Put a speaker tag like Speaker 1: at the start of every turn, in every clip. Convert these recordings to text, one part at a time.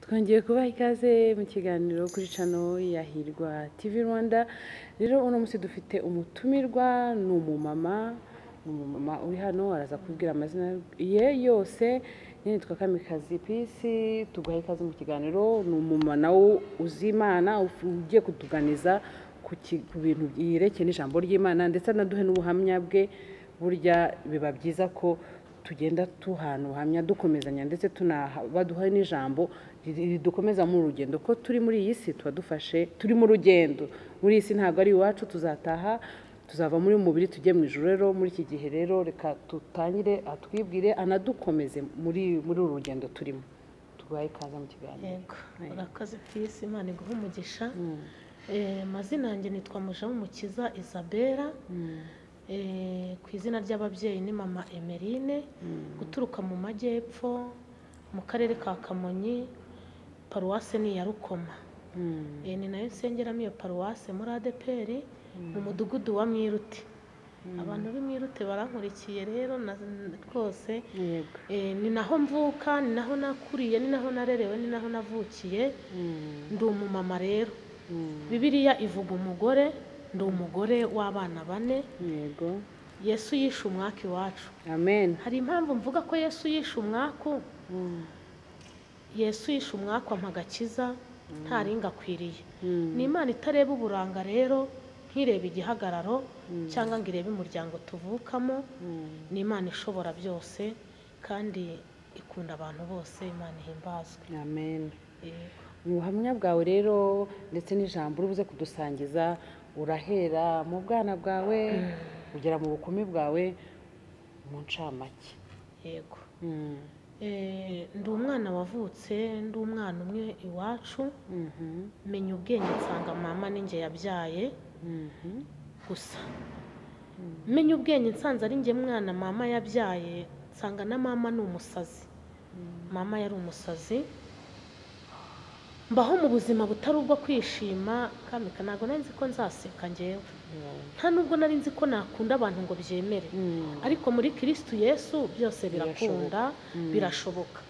Speaker 1: Twongeye kubaha ikaze mu kiganiro kuri channel ya Hirwa TV Rwanda. Rero uno musi dufite umutumirwa n'umumama uri hano araza kubwira amazina ye yose. Nitwa Kamikazi Peace, tuguha ikaze mu kiganiro. N'umumama nawe uzimana ugiye kutuganiza ku bintu byirekeye n'ijambo ry'Imana, ndetse anaduhe n'ubuhamya bwe. Burya biba byiza ko tugenda tuhana ubuhamya dukomezanya, ndetse baduha n'ijambo ridukomeza mu rugendo, ko turi muri iyi si tuba dufashe, turi mu rugendo. Muri iyi si ntabwo ari iwacu, tuzataha, tuzava muri mubiri tujye mu ijuru. Rero muri iki gihe rero reka tutangire atwibwire anadukomeze muri uru rugendo turimo. Tuguhaye ikaze mu kiganiro.
Speaker 2: Yego, urakaze Peace, Imana iguhe umugisha. Mazina yanjye nitwa Umusazi Isabella. Ku izina ry'ababyeyi ni mama Emeline, guturuka mu majyepfo mu karere ka Kamonyi, paruwase ni ya Rukoma. Ni nayo nsengeramo iyo paruwase muri ADPR mu mudugudu wa Mwiruti. Abantu b'Imwiruti barankurikiye rero rwose. Ni naho mvuka, ni naho nakuriye, ni naho narerewe, ni naho navukiye. Ndi umumama rero. Bibiliya ivuga umugore, ndi umugore w'abana 4.
Speaker 1: Yego.
Speaker 2: Yesu yishe umwaka iwacu.
Speaker 1: Amen.
Speaker 2: Hari impamvu mvuga ko Yesu yishe umwaka. Yesu yishe umwaka mpagakiza ntaringa akwiriye. Ni Imana itareba uburanga rero, ntireba igihagararo cyangwa ngo irebe umuryango tuvukamo. Ni Imana ishobora byose kandi ikunda abantu bose. Imana ihimbazwe.
Speaker 1: Amen. Mu buhamya bwawe rero ndetse n'ijambo uri buze kudusangiza, urahera mu bwana bwawe ugera mu bukumi bwawe mu ncamake.
Speaker 2: Yego. Ndi umwana wavutse, ndi umwana umwe iwacu. Menya ubwenge nsanga mama ninjye yabyaye gusa. Menya ubwenge nsanze ari njye mwana mama yabyaye, nsanga na mama ni umusazi. Mama yari umusazi. Mbaho mu buzima butari ubwo kwishima, kamika ntago nari nzi ko nzaseka njyewe. Nta nubwo nari nzi ko nakunda abantu ngo byemere. Ariko muri Kristo Yesu byose birakunda, birashoboka.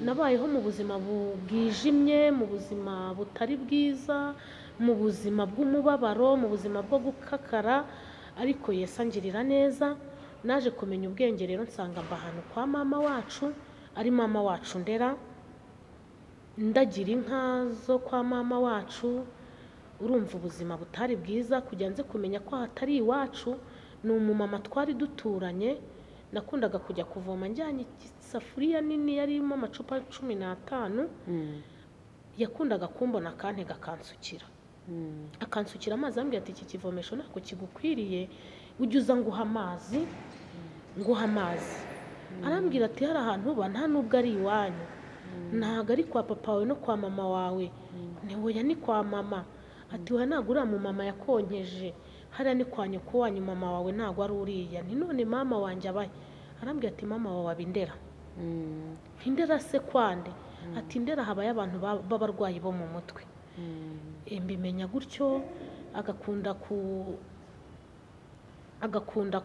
Speaker 2: Nabayeho mu buzima bwijimye, mu buzima butari bwiza, mu buzima bw'umubabaro, mu buzima bwo gukakara, ariko Yesu angirira neza. Naje kumenya ubwenge rero nsanga mba ahantu kwa mama wacu, ari mama wacu ndera. Ndagira inka zo kwa mama wacu. Urumva ubuzima butari bwiza, kujya nze kumenya ko hatari iwacu. Ni umumama twari duturanye, nakundaga kujya kuvoma njyanye isafuriya nini yarimo amacupa 15. Yakundaga kumbona akantega akansukira. Akansukira amazi, ambwira ati iki kivomesho nako kigukwiriye, ujye uza nguha amazi. Nguha amazi. Arambwira ati hari ahantu uba nta nubwo ari iwanyu, ntago ari kwa papa wawe no kwa mama wawe, ntiwoya ni kwa mama. Ati we ntago uriya mu mama yakonkeje, hariya ni kwa nyoko wanyu, mama wawe ntago ari uriya. Nti none mama wanjye abaye? Arambwira ati mama wawe abindera. Indera se kwande? Ati ndera habaye abantu b'abarwayi bo mu mutwe. Mbimenya gutyo. Agakunda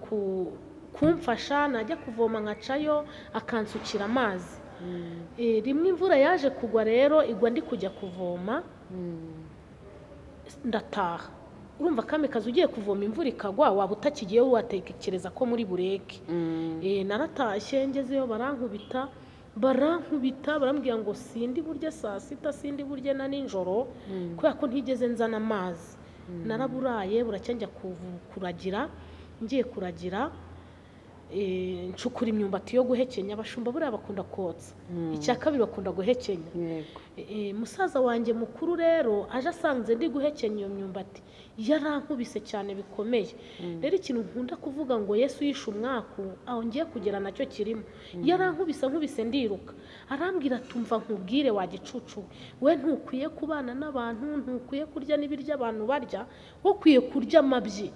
Speaker 2: kumfasha, najya kuvoma nkacayo akansukira amazi. Rimwe imvura yaje kugwa rero, igwa ndi kujya kuvoma, ndataha. Urumva Kamikazi ugiye kuvoma imvura ikagwa waba utakigiye watekereza ko muri bureke. Naratashye ngezeyo barankubita, barambwira ngo sindi burye saa 6, sindi burye na nijoro, kubera ko ntigeze nzana amazi. Naraburaye buracya njya kuragira. Ngiye kuragira ncukura imyumbati yo guhekenya. Abashumba buriya bakunda kotsa. Icya kabiri bakunda guhekenya. Musaza wanjye mukuru rero aje asanze ndi guhekenya iyo myumbati, yarankubise cyane bikomeye. Rero ikintu nkunda kuvuga ngo Yesu yishe umwaka, aho ngiye kugera nacyo kirimo. Yarankubise ndiruka. Arambwira tumva nkubwire wa gicucu, we ntukwiye kubana n'abantu, ntukwiye kurya n'ibiryo abantu barya, wo kwiye kurya amabyi.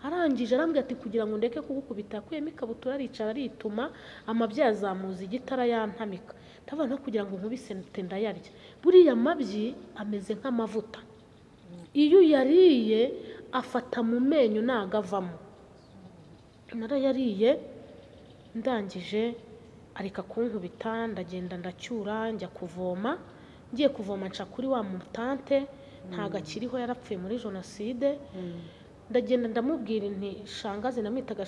Speaker 2: Arangije arambwira ati kugira ngo ndeke kugukubita, kuyemo ikabutura aricara arituma, amabyi azamuza igitara yantamika. Ndabona kugira ngo nkubise ndayarya. Buriya amabyi ameze nk'amavuta, iyo yariye afata mu menyo nagavamo. Narayariye, ndangije areka kunkubita, ndagenda ndacyura njya kuvoma. ngiye kuvoma nca kuri wa mutante ntago akiriho yarapfuye muri jenoside ndagenda ndamubwira nti shangazi namwitaga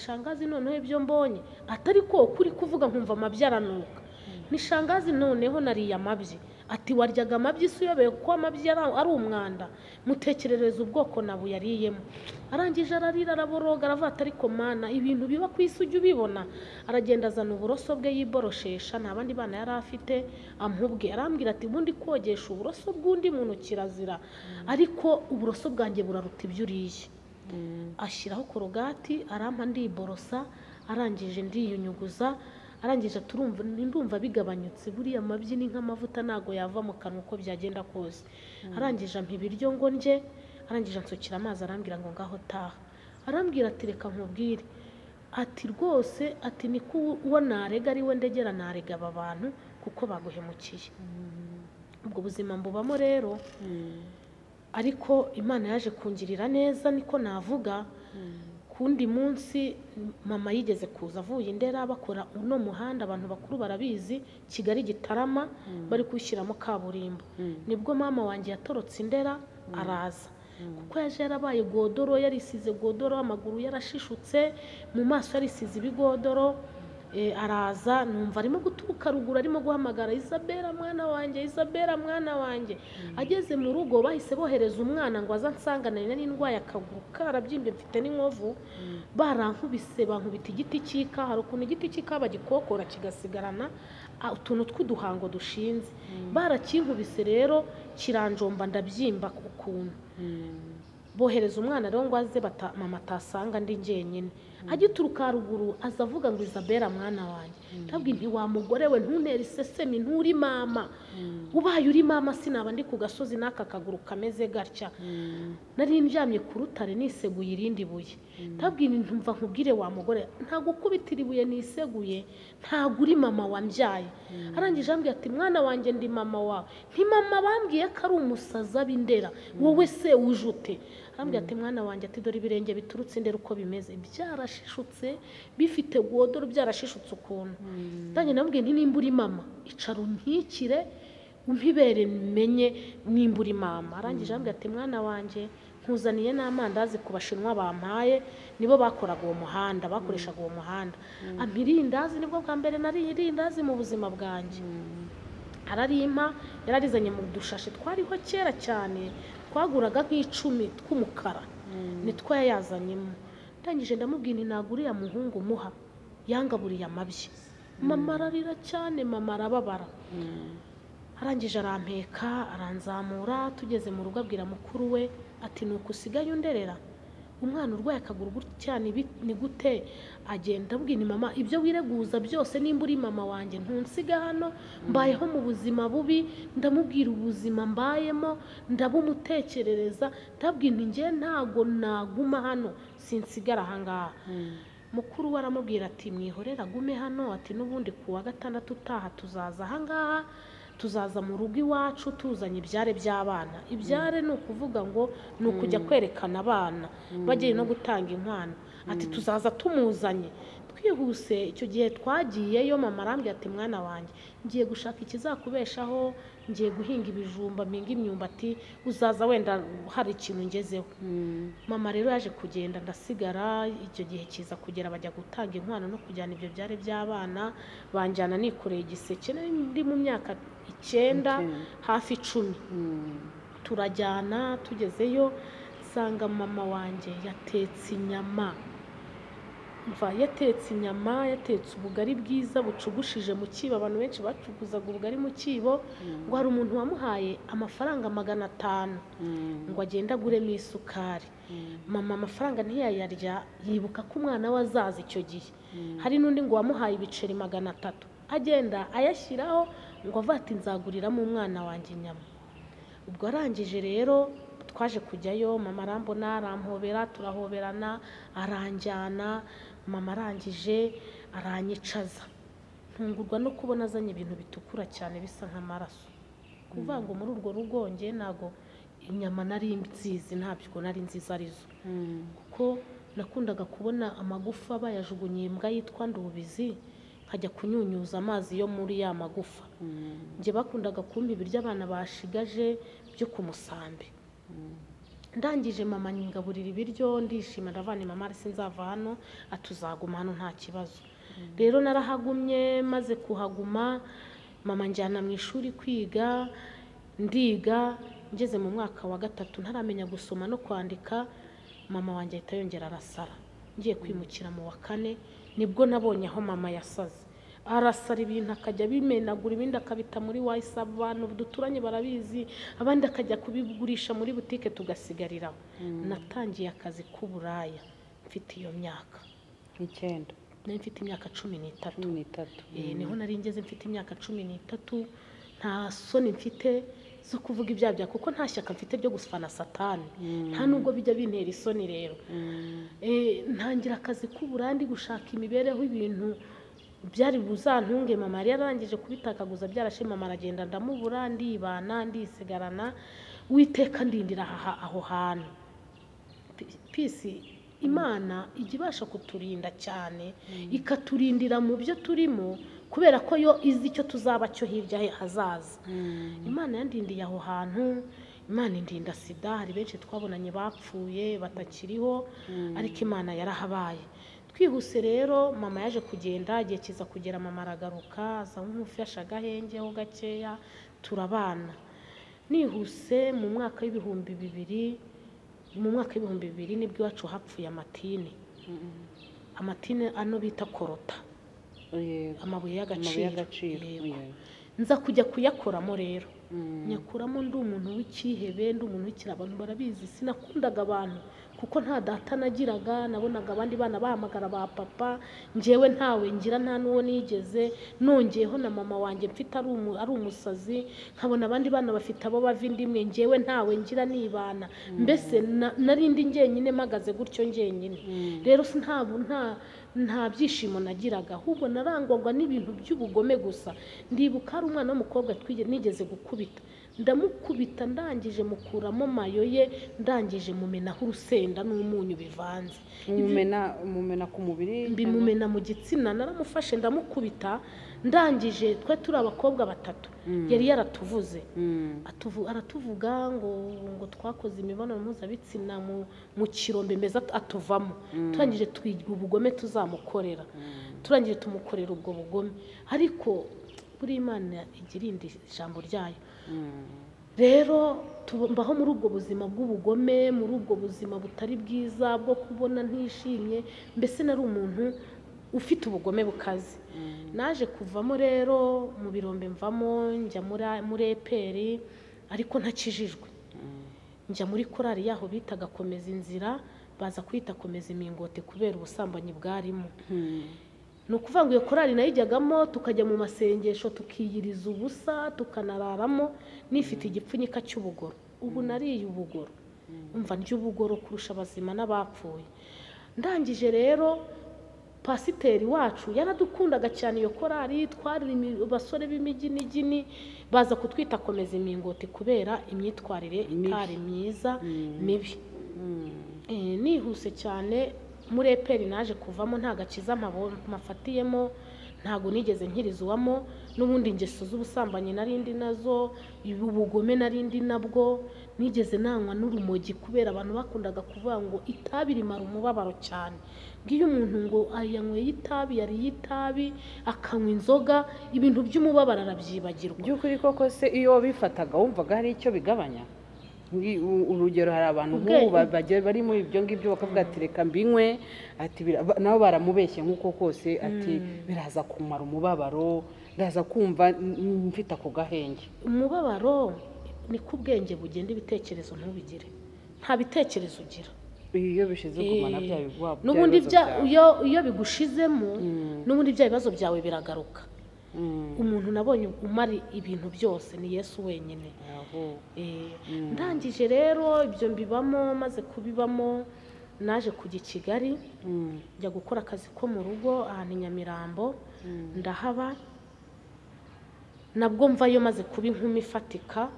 Speaker 2: shangazi noneho ibyo mbonye atari ko kuri kuvuga nkumva amabyi aranuka ni shangazi noneho nariye amabyi ati waryaga amabyi isi uyobeye ko amabyi ari umwanda mutekerereza ubwoko nabu yariyemo arangije ararira araboroga aravuga ati ariko mana ibintu biba ku isi ujye ubibona aragenda azana uburoso bwe yiboroshesha nta bandi bana yari afite amubwe arambwira ati ubundi kogesha uburoso bw'undi muntu kirazira ariko uburoso bwanjye buraruta ibyo uriye ashyiraho korogati arampa ndiborosa arangije ndiyunyuguza arangije ndumva bigabanyutse buriya amabyi ni nk'amavuta ntago yava mu kanwa uko byagenda kose arangije ampa ibiryo ngo ndye arangije ansukira amazi arambwira ngo ngaho taha arambwira ati reka nkubwire ati rwose ati niko uwo narega ari we ndegera narega aba bantu kuko baguhemukiye ubwo buzima mbubamo rero ariko Imana yaje kungirira neza niko navuga kundi munsi mama yigeze kuza avuye Ndera bakora uno muhanda abantu bakuru barabizi Kigali Gitarama bari kushyiramo kaburimbo nibwo mama wanjye yatorotse Ndera araza kuko yaje yarabaye godoro yarisize godoro amaguru yarashishutse mu maso yarisize ibigodoro araza numva arimo guturuka ruguru arimo guhamagara Isabella mwana wanjye ageze mu rugo bahise bohereza umwana ngo aza nsangana n'indwaye akaguru karabyimbye mfite n'inkovu barankubise bankubita igiti cy'ika hari ukuntu igiti cy'ika bagikokora kigasigarana utuntu tw'uduhango dushinze barakinkubise rero kiranjomba ndabyimba ukuntu bohereza umwana rero ngo aze mama atasanga ndi njyenyine agituruka ruguru azavuga ngo Isabella mwana wanjye ndabwi nti wa mugore we ntuntere isesemi nturi mama ubaye uri mama sinaba ndi ku gasozi n'aka kaguru kameze gatya nari ndyamye ku rutare niseguye irindi buye ndabwi ntumva nkubwire wa mugore nta gukubitira ibuye niseguye nta guri mama wambyaye arangije ambwiye ati mwana wanjye ndi mama wawe nti mama bambwiye ko ari umusazi ab'Indera wowe se ujute arambwiye ati mwana wanjye ati dore ibirenge biturutse Ndera uko bimeze byarashishutse bifite godoro byarashishutse ukuntu ndanye namubwiye nti nimba uri mama icara unkikire umpibere menye nimba uri mama arangije ambwiye ati mwana wanjye nkuzaniye n'amandazi ku bashinwa bampaye nibo bakoraga uwo muhanda bakoreshaga uwo muhanda ampirindazi nibwo bwa mbere nari irindazi mu buzima bwanjye ararimpa yararizanye mu dushashi twariho kera cyane twaguraga nk'icumi tw'umukara nitwo yayazanyemo ndangije ndamubwira naguriye muhungu muha yangaburiye amabyi mama ararira cyane mama arababara arangije arampeka aranzamura tugeze mu rugo abwira mukuru we ati nuko usigaye underera umwana urwaye akaguru gutya ni gute agenda abwira mama ibyo wireguza byose nimba uri mama wanjye ntunsiga hano mbayeho mu buzima bubi ndamubwira ubuzima mbayemo ndabumutekerereza ndabwira nti ntago naguma hano sinsigara ahangaha mukuru we aramubwira ati mwihorera agume hano ati n'ubundi kuwa gatandatu utaha tuzaza ahangaha tuzaza mu rugo iwacu tuzanye ibyare by'abana ibyare ni ukuvuga ngo ni ukujya kwerekana abana bagiye no gutanga inkwano ati tuzaza tumuzanye twihuse icyo gihe twagiyeyo mama arambwira ati mwana wanjye ngiye gushaka ikizakubeshaho ngiye guhinga ibijumba mpinga imyumbati uzaza wenda hari ikintu ngezeho mama rero yaje kugenda ndasigara icyo gihe kiza kugera bajya gutanga inkwano no kujyana ibyo byare by'abana banjyana nikoreye igiseke ndi mu myaka 9 hafi 10 turajyana tugezeyo nsanga mama wanjye yatetse inyama yatetse ubugari bwiza bucugushije mu kibo abantu benshi bacuguzaga ubugari mu kibo ngo hari umuntu wamuhaye amafaranga 500 ngo agenda aguremo isukari mama amafaranga ntiyayarya yibuka ko umwana we azaza icyo gihe hari n'undi ngo wamuhaye ibiceri 300 agenda ayashyiraho ngo avati nzaguriramo umwana wanjye inyama ubwo arangije rero twaje kujyayo mama arambona arampobera turahoberana aranjyana mama arangije aranyicaza ntungurwa no kubona azanye ibintu bitukura cyane bisa nk'amaraso kuvuga ngo muri urwo rugo nge nago inyama nari nzizi ntabyo nari nziza arizo kuko nakundaga kubona amagufa bayajugunye imbwa yitwa Ndubizi nkajya kunyunyuza amazi yo muri ya magufa. Njye bakundaga kumpa ibiryo abana bashigaje byo ku musambi. Ndangije mama nyingaburira ibiryo ndishima ndavana mama ari sinzava hano atuzaguma hano nta kibazo. Rero narahagumye maze kuhaguma mama njyana mu ishuri kwiga ndiga ngeze mu mwaka wa 3 ntaramenya gusoma no kwandika mama wanjye ahita yongera arasara. Ngiye kwimukira mu wa 4 nibwo nabonye aho mama yasaze. Arasara ibintu akajya bimenagura ibindi akabita muri wayisa abantu duturanye barabizi abandi akajya kubigurisha muri butike tugasigarira. Natangiye akazi k'uburaya mfite iyo myaka
Speaker 1: 9
Speaker 2: mfite imyaka 13 niho nari ngeze mfite imyaka 13 nta soni mfite zo kuvuga ibyabya kuko nta shyaka mfite byo gusfana satani nta nubwo bijya bintera isoni rero. Ntangira akazi k'uburandi gushaka imibereho ibintu byari buzantunge mama yari yarangije kubitakaguza byarashe mama aragenda ndamubura ndibana ndisigarana witeka ndindira aho hantu. Pisi Imana igibasha kuturinda cyane ikaturindira mu byo turimo kubera ko yo izi icyo tuzaba cyo hirya hazaza. Imana yandindiye aho hantu. Imana indinda sida hari benshi twabonanye bapfuye batakiriho ariko Imana yarahabaye. Twihuse rero mama yaje kugenda igihe kiza kugera mama aragaruka aza nk'ufasha gahengeho gakeya turabana. Nihuse mu mwaka w'ibihumbi 2000 nibwo iwacu hapfuye amatini. Amatini ano bita korota amabuye y'agaciro. Nza kujya kuyakoramo rero nyakuramo ndi umuntu w'ikihebe ndi umuntu w'ikira abantu barabizi sinakundaga abantu kuko nta data nagiraga nabonaga abandi bana bahamagara ba papa njewe ntawe ngira nta nuwo nigeze nongeyeho na mama wanjye mfite ari umusazi nkabona abandi bana bafite abo bavindi imwe njewe ntawe ngira nibana mbese narindi ngenyine magaze gutyo ngenyine. Rero nta byishimo nagiraga ahubwo narangwaga n'ibintu by'ubugome gusa. Ndibuka ari umwana w'umukobwa nigeze gukubita ndamukubita ndangije mukuramo mayo ye ndangije mumenaho urusenda n'umunyu bivanze.
Speaker 1: Mumena ku mubiri
Speaker 2: mbimumena mu gitsina naramufashe ndamukubita ndangije twe turi abakobwa 3 yari yaratuvuze aratuvuga ngo twakoze imibonano mpuzabitsina mu kirombe meza atuvamo turangije twiga ubugome tuzamukorera turangije tumukorera ubwo bugome ariko buri Imana igirindi ijambo ryayo. Rero tumbaho muri ubwo buzima bw'ubugome muri ubwo buzima butari bwiza bwo kubona ntishimye mbese nari umuntu ufite ubugome bukaze. Naje kuvamo rero mu birombe mvamo njya muri eperi ariko ntakijijwe njya muri korari yaho bitaga komeza inzira baza kwita komeza imingote kubera ubusambanyi bwarimo. Nukuvuga ngo iyo korari nayijyagamo tukajya mu masengesho tukiyiriza ubusa tukanararamo nifite igipfunyika cy'ubugoro. Ubu nariye ubugoro umva nd'ubugoro kurusha abazima n'abapfuye. Ndangije rero pasiteri wacu yaradukundaga cyane iyo korari twari basore b'imijinigini baza kutwita komeza imingoti kubera imyitwarire itari myiza mibi. Nihuse cyane muri eperi naje kuvamo nta gakiza mafatiyemo ntago nigeze nkirizwamo n'ubundi ingeso z'ubusambanyi narindi nazo ubugome narindi nabwo nigeze nanywa n'urumogi kubera abantu bakundaga kuvuga ngo itabi rimara umubabaro cyane. Ngiyo umuntu ngo ayanyweye itabi yari yitabi akanywa inzoga ibintu by'umubabaro arabyibagirwa.
Speaker 1: By'ukuri koko se iyo bifataga wumvaga hari icyo bigabanya? Urugero hari abantu nk'ubu bari muri ibyo ngibyo bakavuga ati reka mbinywe ati nabo baramubeshye nk'uko kose ati biraza kumara umubabaro ndaza kumva mfite ako gahenge.
Speaker 2: Umubabaro ni ku bwenge bugenda ibitekerezo ntubigire nta bitekerezo ugira
Speaker 1: iyo bishize kumana byawe bwabo
Speaker 2: n'ubundi iyo bigushizemo n'ubundi bya bibazo byawe biragaruka. Umuntu nabonye umari ibintu byose ni Yesu wenyine. Ndangije rero ibyo mbibamo maze kubibamo naje kujya i Kigali njya gukora akazi ko mu rugo ahantu Nyamirambo ndahaba nabwo mvayo maze kuba inkumi ifatika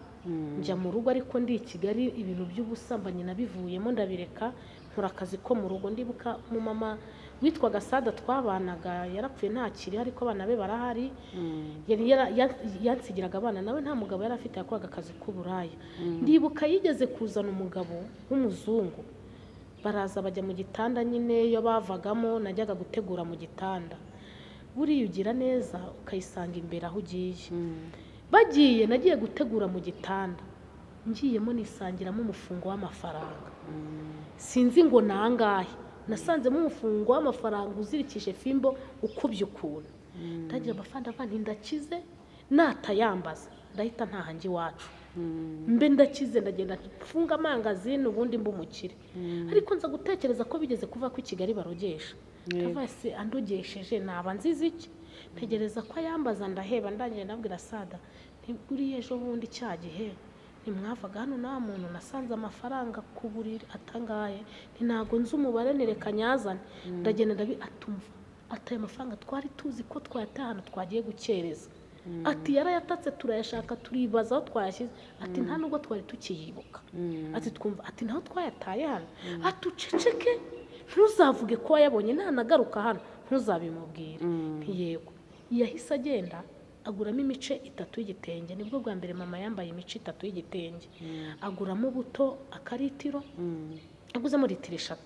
Speaker 2: njya mu rugo ariko ndi i Kigali ibintu by'ubusambanyi nabivuyemo ndabireka nkora akazi ko mu rugo. Ndibuka mu mama witwaga Sada twabanaga yarapfuye ntakiri ariko abana be barahari yari yansigiraga abana nawe nta mugabo yari afite yakoraga akazi k'uburaya ndibuka yigeze kuzana umugabo w'umuzungu baraza bajya mu gitanda nyine iyo bavagamo najyaga gutegura mu gitanda buriya ugira neza ukayisanga imbere aho ugiye bagiye nagiye gutegura mu gitanda ngiyemo nisangiramo umufungo w'amafaranga sinzi ngo nangahe nasanzemo umufungo w'amafaranga uzirikije fimbo ukubye ukuntu ndagira abafanda bandi ndakize natayambaza ndahita ntahangi iwacu mbe ndakize ndagenda mfunga amangazini ubundi mbumukire ariko nza gutekereza ko bigeze kuva ku Kigali barogesha kavase andogesheje naba nziza iki tegereza ko yambaza ndaheba ndangije nabwira Sada ntiburiye ejo bundi cyagihe nimwavaga hano nta muntu nasanze amafaranga ku buriri atangaye ntago nzi umubare nereka nyazane ndagenda ndabi atumva ataye amafaranga twari tuzi ko twayataye hano twagiye gukereza ati yarayatatse turayashaka turibaza aho twayashyize ati nta nubwo twari tukiyibuka ati twumva ati naho twayataye hano atuceceke ntuzavuge ko wayabonye ntanagaruka hano ntuzabimubwire ntiyego yahise agenda aguramo imice 3 y'igitenge nibwo bwa mbere mama yambaye imice 3 y'igitenge aguramo buto akaritiro aguzemo litiro 3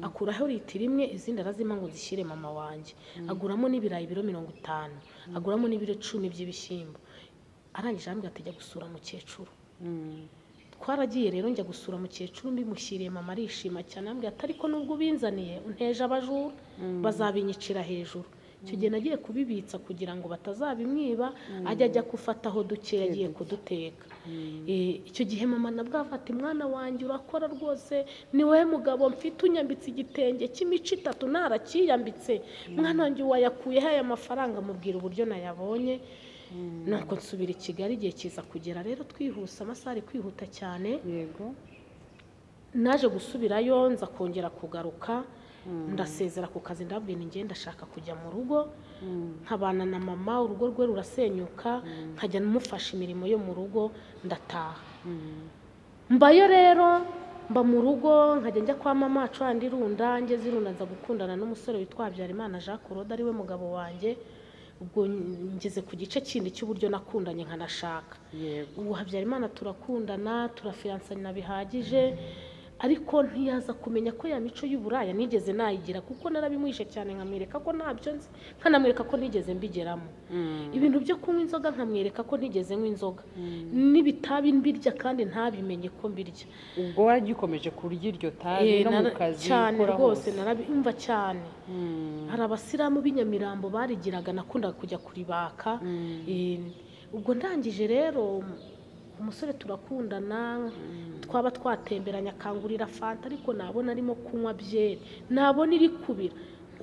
Speaker 2: akuraho litiro imwe izindi arazima ngo zishyire mama wanjye aguramo n'ibirayi biro 50 aguramo n'ibiro 10 by'ibishyimbo arangije ambwira ati jya gusura mukecuru twaragiye rero njya gusura mukecuru mbimushyiriye mama arishima cyane ambwira ati ariko nubwo ubinzaniye unteje abajura bazabinyicira hejuru icyo gihe nagiye kubibitsa kugira ngo batazabimwiba ajya gufataho duke yagiye kuduteka icyo gihe mama nabwo afata mwana wanjye urakora rwose ni wowe mugabo mfite unyambitse igitenge cy'imice 3 narakiyambitse mwana wanjye wayakuye aya mafaranga mubwira uburyo nayabonye nuko nsubira i Kigali igihe kiza kugera rero twihuse amasaha ari kwihuta cyane
Speaker 1: yego
Speaker 2: naje gusubirayo nza kongera kugaruka ndasezera ku kazi ndabwira ngenda ndashaka kujya mu rugo nkabana na mama urugo rwe rurasenyuka nkajya numufasha imirimo yo mu rugo ndataha mbayo rero mba mu rugo nkajya njya kwa mama wacu andi runda ngeze irunda nza gukundana n'umusore witwa Habyarimana Jacques Claude ari we mugabo wanjye ubwo ngeze ku gice kindi cy'uburyo nakundanye nkanashaka ubu Habyarimana turakundana turafiansana bihagije ariko ntiyaza kumenya ko ya mico y'uburaya nigeze nayigira kuko narabimwishe cyane nkamwereka ko ntabyo nzi nkanamwereka ko nigeze mbigeramo ibintu byo kunywa inzoga nkamwereka ko ntigeze nywa inzoga n'ibitabi mbirya kandi ntabimenye ko mbirya
Speaker 1: ubwo waragikomeje kurya iryo tabi no mu kazi
Speaker 2: cyane rwose narabimva cyane hari abasiramu b'inyamirambo barigiraga nakundaga kujya kuribaka ubwo ndangije rero umusore turakundana twaba twatemberanya akangurira fanta ariko nabona arimo kunywa byeri nabona iri kubira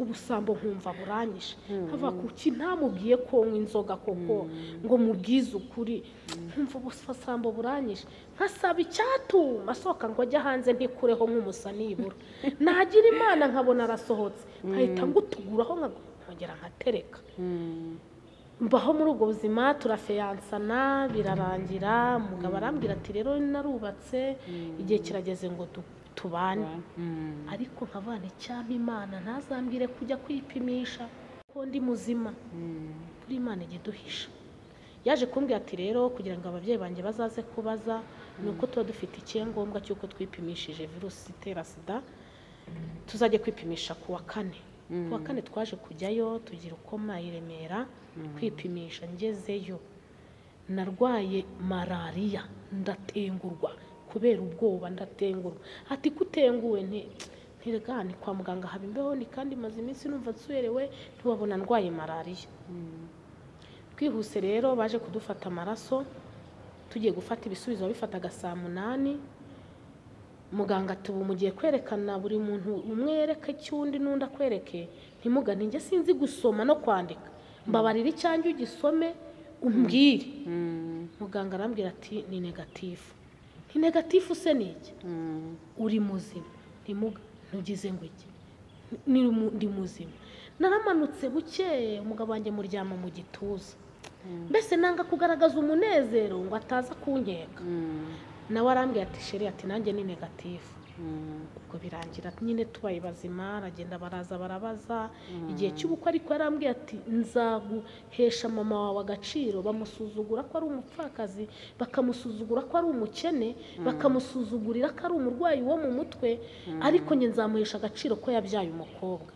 Speaker 2: ubusambo nkumva buranyishe hava kuki ntamubwiye ko nywa inzoga koko ngo mubwize ukuri nkumva ubusambo buranyishe nkasaba icyatuma asohoka ngo ajya hanze ntikureho nk'umusa nibura nagira Imana nkabona arasohotse nkahita ngutuguraho nkagera nkatereka mbaho muri ubwo buzima turafeyansana birarangira umugabo arambwira ati rero narubatse igihe kirageze ngo tubane ariko nkavana icyampa Imana ntazambwire kujya kwipimisha ko ndi muzima kuri Imana igiduhisha yaje kumbwira ati rero kugira ngo ababyeyi banjye bazaze kubaza nuko tuba dufite icyangombwa cy'uko twipimishije virusi itera sida tuzajye kwipimisha ku wa 4 ku wa 4 twaje kujyayo tugira ukoma i Remera kwipimisha ngezeyo narwaye malaria ndatengurwa kubera ubwoba ndatengurwa ati kutenguwe ntirigane kwa muganga haba imbeho ni kandi maze iminsi numva nsuyerewe ntiwabona ndwaye malaria twihuse rero baje kudufata amaraso tugiye gufata ibisubizo bifataga saa 8 muganga tubu mugiye kwerekana buri muntu umwe yereka cyundi nunda kwereke ntimugane nge sinzi gusoma no kwandika mbabarira icyanjye ugisome umbwire muganga arambwira ati ni negatifu ni negatifu se niki uri muzima ntugize ngo iki ndi muzima naramanutse buke umugabo wanjye muryama mu gituza mbese nanga kugaragaza umunezero ngo ataza kunkeka nawe arambwira ati sheri ati nanjye ni negatifu ubwo birangira nyine tubaye bazima, aragenda baraza barabaza igihe cy'ubukwe, ariko yarambwiye ati nzaguhesha mama wawe agaciro. Bamusuzugura ko ari umupfakazi, bakamusuzugura ko ari umukene, bakamusuzugurira ko ari umurwayi wo mu mutwe, ariko njye nzamuhesha agaciro ko yabyaye umukobwa.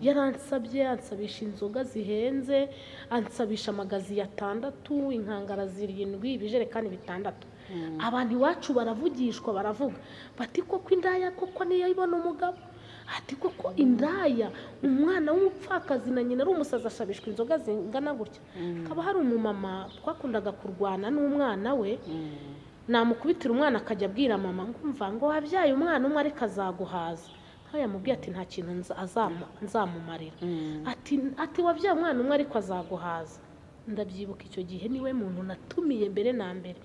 Speaker 2: Yaransabye, ansabisha inzoga zihenze, ansabisha amagazi 6, inkangara 7, ibijerekani 6. Abantu iwacu baravugishwa, baravuga bati koko indaya koko niyo ibona umugabo, ati koko indaya umwana w'umupfakazi na nyina ari umusazi ashabishwa inzoga zingana gutya. Kaba hari umumama twakundaga kurwana n'umwana we, namukubitira umwana akajya abwira mama ngumva ngo wabyaye umwana umwe ariko azaguhaza. Aho yamubwiye ati nta kintu nzamumarira, ati wabyaye umwana umwe ariko azaguhaza. Ndabyibuka icyo gihe niwe muntu natumiye mbere na mbere.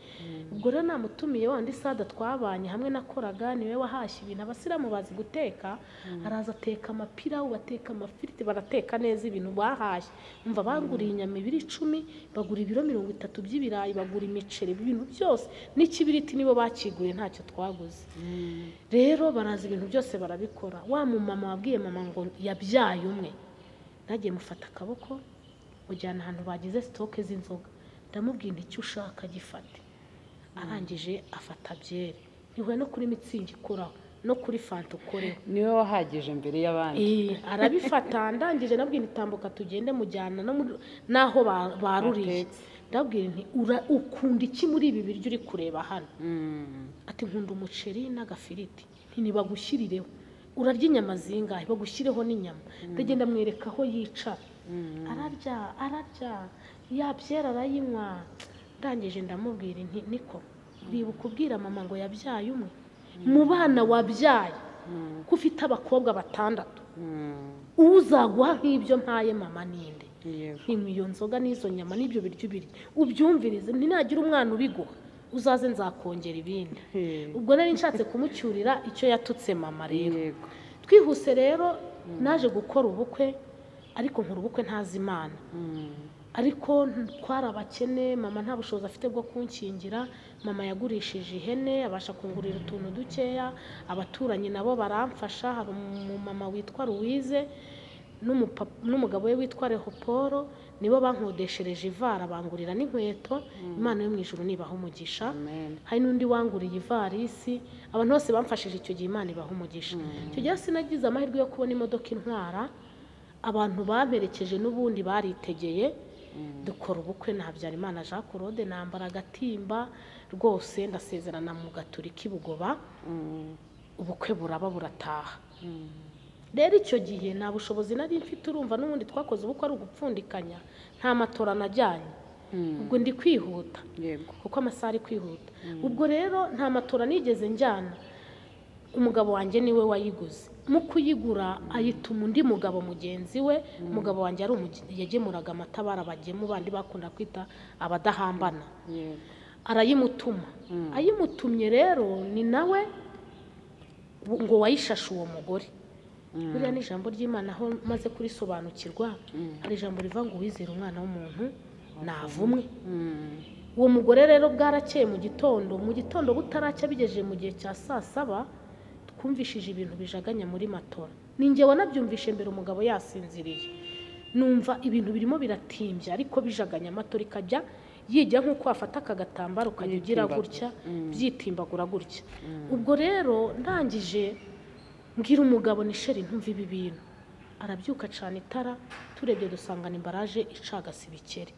Speaker 2: Ubwo rero namutumiye wandi sada twabanye hamwe nakoraga, niwe wahashye ibintu. Abasiramu bazi guteka, araza ateka amapirawu, bateka amafiriti, barateka neza ibintu bahashye. Umva banguriye inyama 10, bagura ibiro 30 by'ibirayi, bagura imiceri, ibintu byose n'ikibiriti nibo bakiguriye, ntacyo twaguze. Rero baraza ibintu byose barabikora. Wa mumama wabwiye mama ngo yabyaye umwe, nagiye mufata akaboko ujyana ahantu bagize stoke z'inzoga, ndamubwira icyo ushaka gifate. Arangije afata byere, niwe no kuri mitsingi koraho, no kuri fanta ukoreho.
Speaker 1: Niwe wahagije mbere y'abandi.
Speaker 2: Arabifata, ndangije nabwira itambuka tugende mujyana naho baruriye. Ndabwira nti ukunda iki muri ibi biryo uri kureba hano? Ati nkunda umuceri n'agafiriti. Nti nibagushyirireho. Urarya inyama zingahe? Bagushyireho n'inyama. Ndagenda mwereka aho yicara. Ararya yabyera arayinywa. Ndangije ndamubwira nti niko uribuka kubwira mama ngo yabyaye umwe mu bana wabyaye ko ufite abakobwa 6, uzaguha nk'ibyo mpaye mama ninde? Iyo nzoga n'izo nyama n'ibyo biryo biri ubyumvirize, ntinagira umwana ubiguha uzaze nzakongera ibindi. Ubwo nari nshatse kumucyurira icyo yatutse mama. Rero twihuse rero naje gukora ubukwe, ariko nkora ubukwe ntazi Imana. Ariko twara abakene, mama nta bushobozi afite bwo kunkingira. Mama yagurishije ihene abasha kungurira utuntu dukeya, abaturanyi nabo baramfasha. Hari umumama witwa Louise n'umugabo we witwa Rehoporo, nibo bankodeshereje ivara bangurira n'inkweto. Imana yo mu ijuru nibaha umugisha. Hari n'undi wanguriye ivarisi. Abantu bose bamfashije icyo gihe, Imana ibaha umugisha. Icyo gihe sinagize amahirwe yo kubona imodoka intwara, abantu baberekeje n'ubundi baritegeye. Dukora ubukwe na Habyarimana Jean Claude, nambara agatimba rwose, ndasezerana mu Gaturika Bugoba. Ubukwe buraba burataha. Rero icyo gihe nta bushobozi nari mfite, urumva n'ubundi twakoze ubukwe ari ugupfundikanya, nta matora najyanye. Ubwo ndi kwihuta kuko amasaha ari kwihuta. Ubwo rero nta matora nigeze njyana. Umugabo wanjye niwe wayiguze. Mu kuyigura ayituma undi mugabo mugenzi we. Umugabo wanjye ari yagemuraga amata barabagemu bandi bakunda kwita abadahambana. Arayimutuma. Ayimutumye rero ni nawe ngo wayishashe uwo mugore. Buriya ni ijambo ry'Imana aho maze kurisobanukirwa, hari ijambo riva ngo wizere umwana w'umuntu navumwe. Uwo mugore rero bwarakeye mu gitondo butaracya bigejeje mu gihe cya 7:00, twumvishije ibintu bijaganya muri matora. Ninjye wanabyumvishe mbere umugabo yasinziriye. Numva ibintu birimo biratimbya ariko bijaganya amatora ikajya yijya nkuko afata akagatambaro ukajya ugira gutya byitimbagura gutya. Ubwo rero ndangije mbwira umugabo ni sheri ntumva ibi bintu. Arabyuka cyane itara, turebye dusangana imbaraje icagase ibikeri.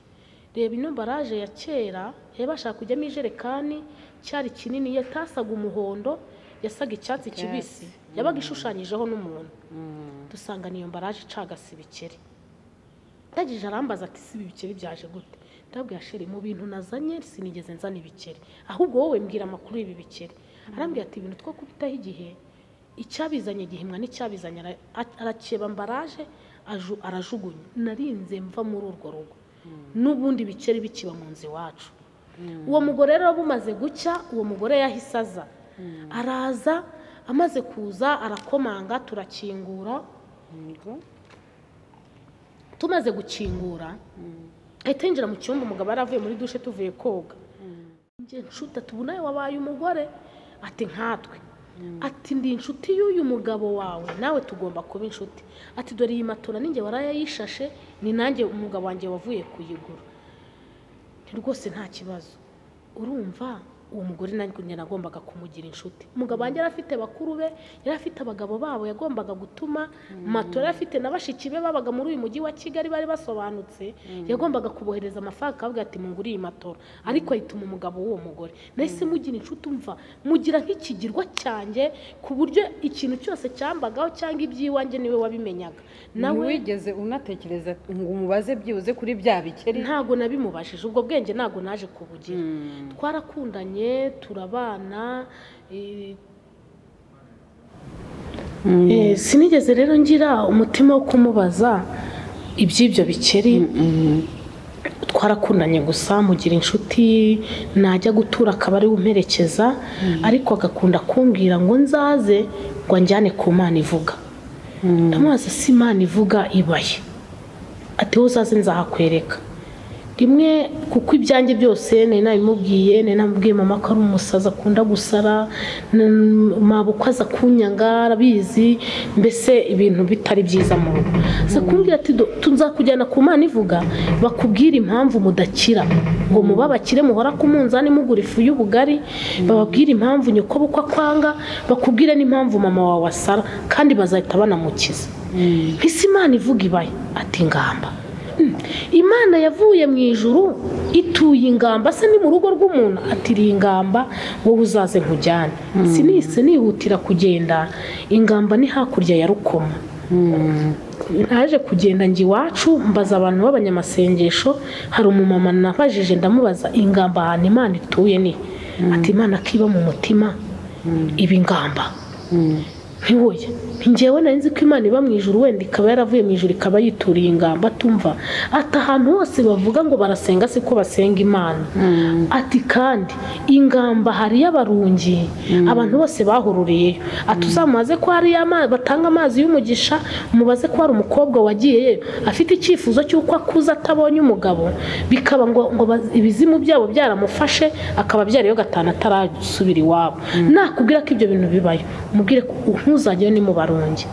Speaker 2: Reba ino mbaraje ya kera yabashaka kujyamo ijerekani, cyari kinini, yatasaga umuhondo, yasaga icyatsi kibisi, yabaga ishushanyijeho n'umuntu. Dusanga niyo mbaraje icagase ibikeri. Ndagije arambaza ati si ibikeri byaje gute? Ndabwira sheri mu bintu nazanye sinigeze nzana ibikeri, ahubwo wowe mbwira amakuru y'ibi bikeri. Arambwira ati ibintu two kubitaho igihe, icyabizanye gihimwa n'icyabizanye. Arakeba mbaraje arajugunya. Narinze mva muri urwo rugo, n'ubundi bikeri bikiba mu nzi wacu. Uwo mugore rero bumaze gucya, uwo mugore yahise aza. Araza, amaze kuza arakomanga, turakingura. Tumaze gukingura ahita yinjira mu cyumba. Umugabo yaravuye muri dushe tuvuye koga. Nje nshuta tubona wabaye umugore. Ati nkatwe ati ndi inshuti y'uyu mugabo wawe nawe tugomba kuba inshuti, ati dore iyi matora ninjye warayayishashe ni nanjye umugabo wanjye wavuye kuyigura, rwose nta kibazo. Urumva uwo mugore nanjye nagombaga kumugira inshuti. Umugabo wanjye yari afite bakuru be, yari afite abagabo babo yagombaga gutuma, matora yari afite na bashiki be babaga muri uyu mujyi wa Kigali bari basobanutse, yagombaga kubohereza amafaranga akavuga ati munguriye matora, ariko ahituma umugabo w'uwo mugore. Nahise mugira inshuti, umva mugira nk'ikigirwa cyanjye ku buryo ikintu cyose cyambagaho cyangwa iby'iwanjye niwe wabimenyaga.
Speaker 1: Nawe wigeze unatekereza ngo umubaze byibuze kuri bya bikeri?
Speaker 2: Ntago nabimubashije, ubwo bwenge ntago naje kubugira. Twarakundanye turabana, sinigeze rero ngira umutima wo kumubaza iby'ibyo bikeri. Twarakundanye gusa mugira inshuti, najya gutura akaba ari umperekeza, ariko agakunda kumbwira ngo nzaze ngo anjyane ku Mana ivuga. Ndamubaza si Imana ivuga ibaye? Ati uzaze nzahakwereka. Rimwe kuko ibyanjye byose nari nabimubwiye, nari namubwiye mama ko ari umusazi akunda gusara, mabukwe aza kunyanga arabizi, mbese ibintu bitari byiza mu rugo. Aza kumbwira ati tunzakujyana ku Mana ivuga bakubwira impamvu mudakira, ngo mubabakire muhora ku munzani mugura ifu y'ubugari, bababwira impamvu nyoko bukwa kwanga, bakubwire n'impamvu mama wawe asara, kandi bazahita banamukiza. Mpise Imana ivuga ibaye? Ati ngamba Imana yavuye mu ijuru ituye ingamba, se ni mu rugo rw'umuntu? Ati iri ingamba wowe uzaze nkujyane. Sinise nihutira kugenda, ingamba ni hakurya ya Rukoma. Naje kugenda njye iwacu mbaza abantu b'abanyamasengesho, hari umumama nabajije ndamubaza ingamba ahantu Imana ituye ni? Ati Imana kiba mu mutima iba ingamba. Ntiwoye njyewe nari nzi ko Imana iba mu ijuru, wenda ikaba yaravuye mu ijuru ikaba yituriye ingamba. Tumva ati ahantu hose bavuga ngo barasenga siko basenga Imana. Ati kandi ingamba hari y'abarungi, abantu bose bahururiyeyo. Ati uzamubaze ko hari batanga amazi y'umugisha, umubaze ko hari umukobwa wagiyeyo afite icyifuzo cy'uko akuza atabonye umugabo, bikaba ngo ibizimu byabo byaramufashe akaba byariyo gatanu atarasubira iwabo. Nakubwira ko ibyo bintu bibayo, umubwire ko ntuzajyeyo ni mu barungi.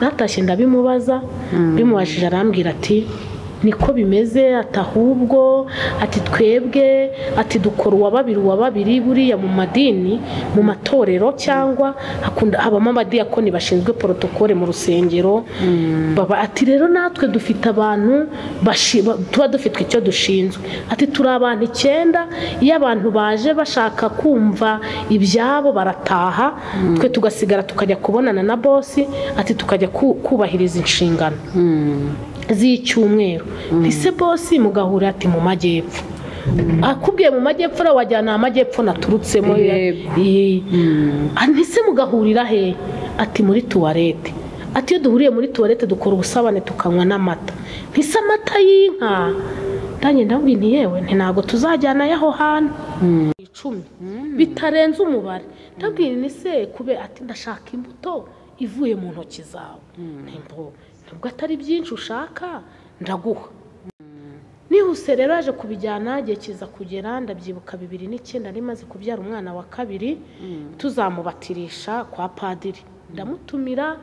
Speaker 2: Natashye ndabimubaza, bimubajije arambwira ati niko bimeze, ati ahubwo ati twebwe ati dukora uwa babiri buriya mu madini, mu matorero cyangwa habamo abadiyakoni bashinzwe protokole mu rusengero. Baba ati rero natwe dufite abantu tuba dufite icyo dushinzwe. Ati turi abantu 9, iyo abantu baje bashaka kumva ibyabo barataha, twe tugasigara tukajya kubonana na bosi, ati tukajya kubahiriza inshingano z'icyumweru. Ese bosi mugahura ati mu majyepfo, akubwiye mu majyepfo rawajyana amajyepfo naturutsemo. Ese mugahurira he? Ati muri tuwarete. Ati iyo duhuriye muri tuwarete dukora ubusabane tukanywa n'amata. Ese amata y'inka? Ndanye ndabwira nti yewe ntago tuzajyana yaho hantu 10 bitarenze umubare. Ndabwira ni se kube ati ndashaka imbuto ivuye mu ntoki zawe. Nubwo atari byinshi ushaka ndaguha. Nihuse rero aje kubijyana, gihe kiza kugera, ndabyibuka 2009 nari maze kubyara umwana wa kabiri, tuzamubatirisha kwa padiri. Ndamutumira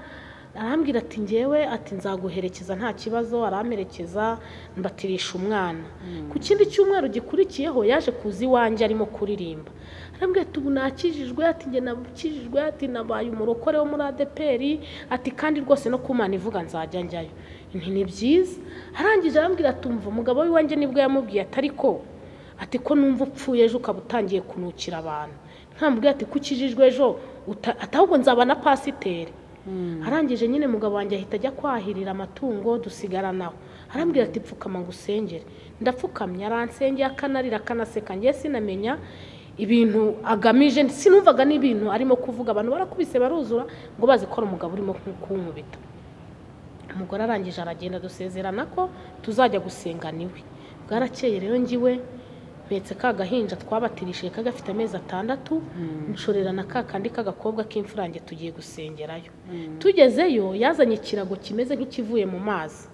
Speaker 2: arambwira ati njyewe ati nzaguherekeza nta kibazo. Aramperekeza mbatirisha umwana. Ku kindi cyumweru gikurikiyeho yaje kuza iwanjye arimo kuririmba. Arambwira ati ubu nakijijwe, ati njye nabukijijwe, ati nabaye umurokore wo muri ADPR, ati kandi rwose no ku Mana ivuga nzajya njyayo. Nti ni byiza. Arangije arambwira ati umva umugabo w'iwanjye nibwo yamubwiye atari ko ati ko numva upfuye ejo ukaba utangiye kunukira abantu. Nkambwira ati kukijijwe ejo atahubwo nzaba na pasiteri. Arangije nyine mugabo wanjye ahita ajya kwahirira amatungo dusigaranaho. Arambwira ati pfukama ngusengere. Ndapfukamye aransengeye akanarira akanaseka, ngiye sinamenya ibintu agamije, sinumvaga n'ibintu arimo kuvuga. Abantu barakubise baruzura ngo bazi ko umugabo urimo kunkubita. Umugore arangije aragenda dusezerana ko tuzajya gusengana iwe. Bwarakeye rero ngiwe betse kagahinja twabatirishije kagafite amezi 6, nshorera na kakandi kagakobwa k'imfurange tugiye gusengerayo. Tugezeyo yazanye ikirago kimeze nk'ikivuye mu mazi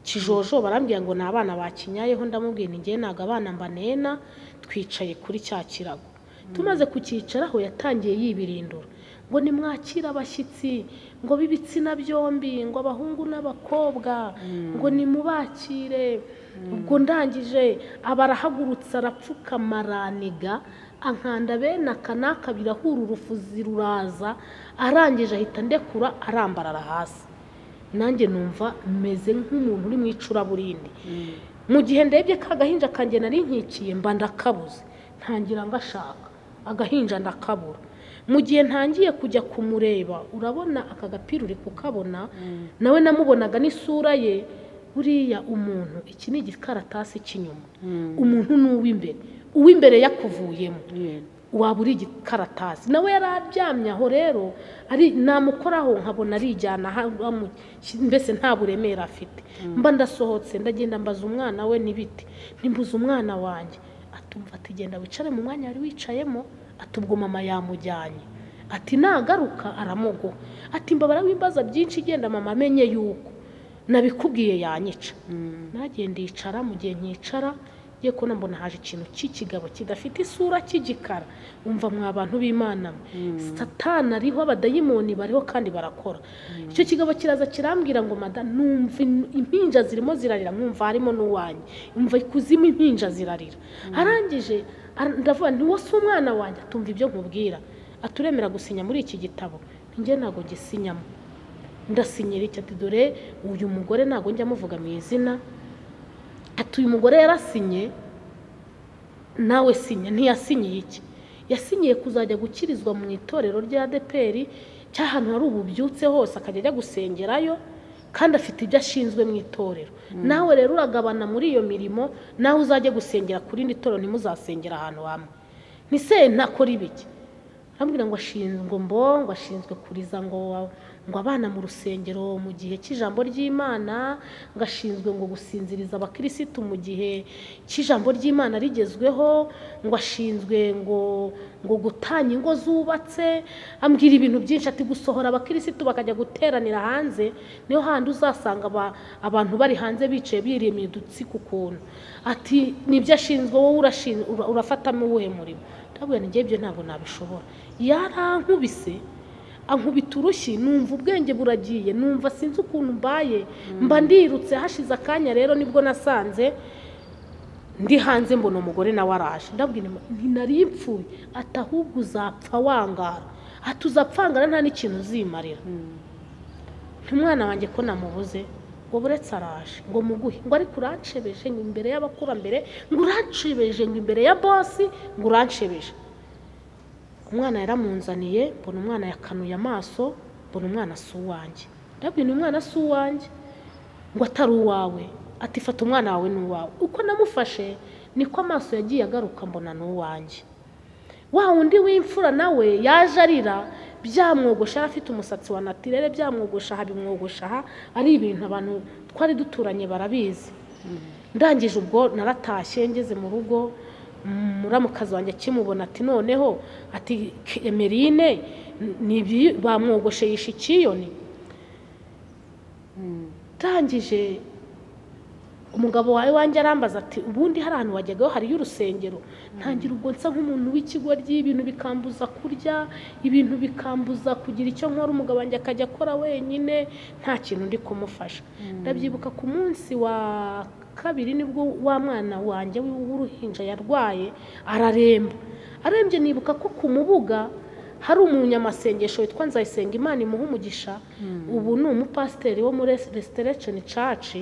Speaker 2: kijojo, barambwiye ngo nabana bakinyayeho. Ndamubwiye nti ngiye naga abana mbanena, twicaye kuri cya kirago. tumaze kucyicaraho yatangiye yibirindura ngo nimwakira abashyitsi ngo b'ibitsina byombi ngo abahungu n'abakobwa ngo nimubakire ubwo ndangije abarahagurutsa arapfukama araniga ankanda bene aka n'aka birahura urufuzi ruraza arangije ahita ndekura arambarara hasi nanjye numva meze nk'umuntu uri mu icuraburindi mu gihe ndebye ka gahinja kanjye nari nkikiye mba ndakabuze ntangira ngashaka agahinja ndakabura mu gihe ntangiye kujya kumureba urabona aka gapira uri kukabona nawe namubonaga n'isura ye buriya umuntu iki ni igikaratasi cy'inyuma umuntu uw'imbere yakuvuyemo waba uri igikaratasi nawe yararyamye aho rero ari namukoraho nkabona arijyana mbese nta buremere afite mba ndasohotse ndagenda mbaza umwana we n'ibiti nimbuza umwana wanjye atumva ati genda wicare mu mwanya wari wicayemo atubwo mama yamujyanye ati nagaruka aramugo ati mbabara wimbaza byinshi genda mama amenye yuko nabikubwiye yanyica nagenda yicara mu gihe nkicara ye ko nambona haje ikintu cy'ikigabo kidafite isura cy'igikara umva mwa bantu b'Imana satana ariho abadayimoni bariho kandi barakora icyo kigabo kiraza kirambwira ngo mada numva impinja zirimo zirarira mwumva harimo n'uwanyu umva ikuzimu impinja zirarira arangije ndavuga nti wose umwana wanjye atumva ibyo nkubwira aturemera gusinya muri iki gitabo njye nago gisinyamo ndasinyira iki ati dore uyu mugore nago njya muvuga mu izina ati uyu mugore yarasinye nawe sinya ntiyasinyiye iki yasinyiye kuzajya gukirizwa mu itorero rya ADPR cy'ahantu hari ububyutse hose akajya ajya gusengerayo kandi afite ibyo ashinzwe mu itorero nawe rero uragabana muri iyo mirimo nawe uzajya gusengera kuri indi torero ntimuzasengera ahantu hamwe nise ntakora ibiki arambwira ngo ashinzwe kuriza ngo abana mu rusengero mu gihe cy'ijambo ry'Imana ngashinzwe ngo gusinziriza abakirisitu mu gihe cy'ijambo ry'Imana rigezweho ngo ashinzwe ngo gutanya ingo zubatse ambwira ibintu byinshi ati gusohora abakirisitu bakajya guteranira hanze niyo handi uzasanga abantu bari hanze bicaye birimiye udutsiko ukuntu ati nibyo ashinzwe wowe urafatamo uwuhe murimo ndabwira ngiye ibyo ntabwo nabishobora yarankubise ankubita urushyi numva ubwenge buragiye numva sinzi ukuntu mbaye mba ndirutse hashize akanya rero nibwo nasanze ndi hanze mbona umugore nawe araje ndabwira ntinari ipfuye ati ahubwo uzapfa wangara ati uzapfangara nta n'ikintu uzimarira umwana wanjye ko namubuze ngo buretse araje ngo muguhe ngo ariko uranshebeje ngo imbere y'abakurambere ngo uranshebeje ngo imbere ya bosi ngo uranshebeje umwana yaramunzaniye mbona umwana yakanuye amaso mbona umwana si uwanjye ndabwira umwana si uwanjye ngo atari uwawe ati fata umwana wawe n'uwawe uko namufashe niko amaso yagiye agaruka mbona n'uwanjye wa wundi w'imfura nawe yaje arira byamwogosha afite umusatsi wa natirere byamwogosha habimwogosha ari ibintu abantu twari duturanye barabizi ndangije ubwo naratashye ngeze mu rugo muramukazi wanjye kimubona ati noneho ati Emerine nibi bamwogoshe yishikiyoni tangije umugabo wawe wanjye arambaza ati ubundi hari ahantu wajyagaho hari y'urusengero ntangira ubwo nsa nk'umuntu w'ikigo ry'ibintu bikambuza kurya ibintu bikambuza kugira icyo nkora umugabo wanjye akajya akora wenyine nta kintu ndi kumufasha ndabyibuka ku munsi wa kabiri nibwo wa mwana wanjye w'uruhinja yarwaye arembye nibuka ko ku mubuga hari umunyamasengesho witwa Nzayisenga Imana imuha umugisha ubu ni umupasiteri wo muri Restoration Church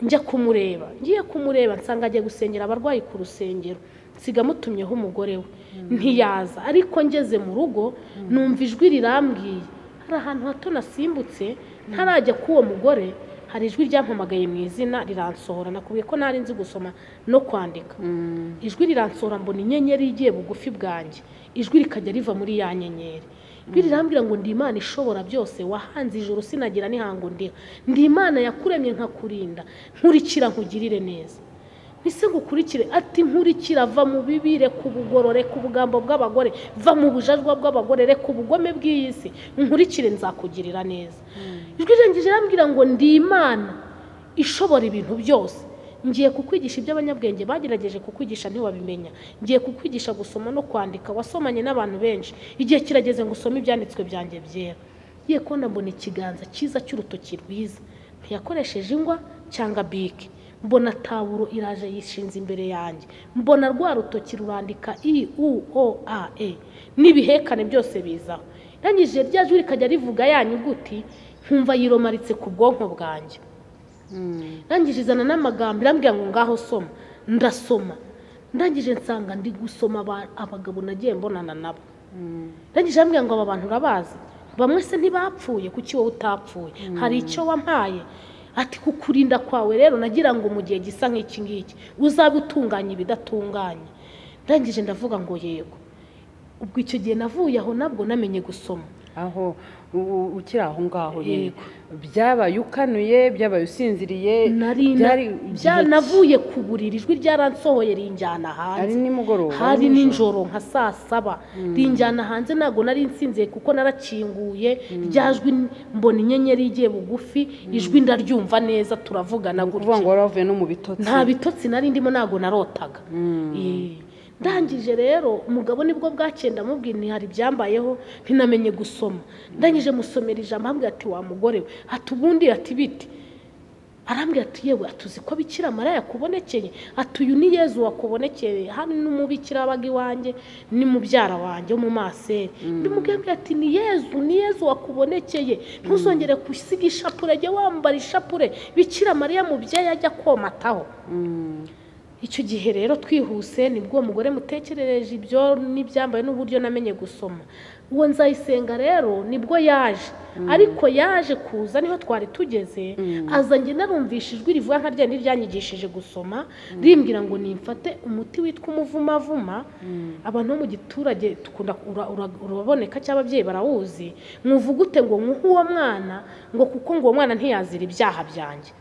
Speaker 2: njya kumureba ngiye kumureba nsanga agiye gusengera abarwayi ku rusengero nsiga mutumyeho umugore we ntiyaza ariko ngeze mu rugo numva ijwi rirambwiye hari ahantu hato nasimbutse ntarajya k'uwo mugore hari ijwi ryampamagaye mu izina riransohora nakubiye ko ntari nzi gusoma no kwandika ijwi riransohora mbona inyenyeri igiye bugufi bwanjye ijwi rikajya riva muri ya nyenyeri rirambwira ngo ndi Imana ishobora byose wahanze ijuru sinagira nihango ndi Imana yakuremye nkakurinda nkurikira nkugirire neza bise ngukurikire ati nkurikira va mu bibire ku bugorore ku bugambo bw'abagore va mu bujajwa bw'abagore reka ubugome bw'iyisi nkurikire nzakugirira neza ijwi rengije rambwira ngo ndi Imana ishobora ibintu byose ngiye kukwigisha ibyo abanyabwenge bagerageje kukwigisha ntiwabimenya, ngiye kukwigisha gusoma no kwandika, wasomanye n'abantu benshi, igihe kirageze ngo usome ibyanditswe byanjye byera. Ye ko mbona ikiganza cyiza cy'urutoki rwiza, ntiyakoresheje ingwa cyangwa bike, mbona tawuro iraje yishinze imbere yanjye, mbona rwa rutoki rurandika IUOAE n'ibihekane byose bizaho. Rangije rya jwi rikajya rivuga ya nyuguti, nkumva yiromaritse ku bwonko bwanjye. Rangije izana n'amagambo irambwira ngo ngaho soma. Ndasoma, ndangije nsanga ndi gusoma abagabo nagiye mbonana nabo. Rangije arambwira ngo aba bantu urabazi, bamwe se ntibapfuye, kuki wowe utapfuye? Hari icyo wampaye? Ati kukurinda kwawe rero nagira ngo mu gihe gisa nk'iki ngiki uzabe utunganya ibidatunganye. Ndangije ndavuga ngo yego. Ubwo icyo gihe navuye aho nabwo namenye gusoma.
Speaker 1: Aho ukiri aho ngaho yego, byabaye ukanuye, byabaye usinziriye,
Speaker 2: navuye ku buriri, ijwi ryaransohoye rinjyana hanze.
Speaker 1: Ari nimugoroba,
Speaker 2: hari ninjoro nka saa 7 rinjyana hanze, ntago nari nsinziye kuko narakinguye. Ryajwi mbona inyenyeri igiye bugufi, ijwi ndaryumva neza, turavugana gutya.
Speaker 1: Kuvuga ngo waravuye no mu bitotsi?
Speaker 2: Nta bitotsi nari ndimo, ntago narotaga. Ndangije rero umugabo nibwo bwakenda mubwira ni hari byambayeho ntinamenye gusoma. Ndangije musomera ijambo ambwira ati wa mugore we, ati ubundi ati biti. Arambwira ati yewe atuzi ko Bikira Mariya yakubonekeye, ati uyu ni Yezu wakubonekeye, hano n'umubikira abaga iwanjye ni mubyara wanjye mu maseri. Ndimubwira ati ni Yezu wakubonekeye, ntuzongere gusiga ishapure, jye wambara ishapure Bikira Mariya mubyeyi ajya komataho. Icyo gihe rero twihuse nibwo umugore mutekerereje ibyo n'ibyambaye n'uburyo namenye gusoma. Uwo Nzayisenga rero nibwo yaje, ariko yaje kuza niho twari tugeze, aza njye narumvishe ijwi rivuga nka rya ryanyigishije gusoma, rimbwira ngo nimfate umuti witwa umuvumavuma. Abantu bo mu giturage tukunda uraboneka cy'ababyeyi barawuzi, mwuvugute ngo nkuhe uwo mwana, ngo kuko ngo uwo mwana ntiyazira ibyaha byanjye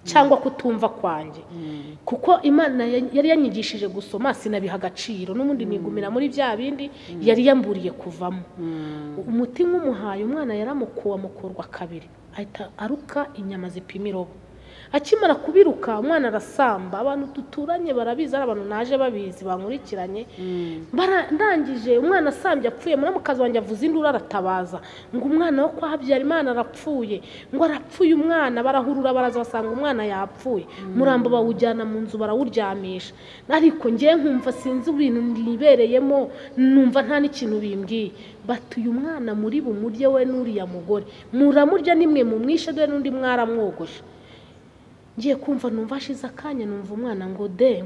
Speaker 2: cyangwa kutumva kwanjye, kuko Imana yari yanyigishije gusoma sinabiha agaciro, n'ubundi nigumira muri bya bindi yari yamburiye kuvamo. Umuti nk'umuhaye umwana yaramukuwa mukorwa kabiri, ahita aruka inyama zipima irobo. Akimara kubiruka umwana arasamba, abantu duturanye barabizi, ari abantu naje babizi bankurikiranye. Ndangije umwana asambye apfuye, muramukazi wanjye avuze induru aratabaza ngo umwana wo kwa Habyarimana arapfuye, ngo arapfuye umwana. Barahurura baraza basanga umwana yapfuye, murambo bawujyana mu nzu barawuryamisha. Ariko ngiye nkumva sinzi ibintu ndibereyemo, numva nta n'ikintu bimbwiye. Batuye umwana muri bumurye we n'uriya mugore, muramurya nimwe mumwishe, dore n'undi mwaramwogoshe. Ngiye kumva numva ashize akanya, numva umwana ngo de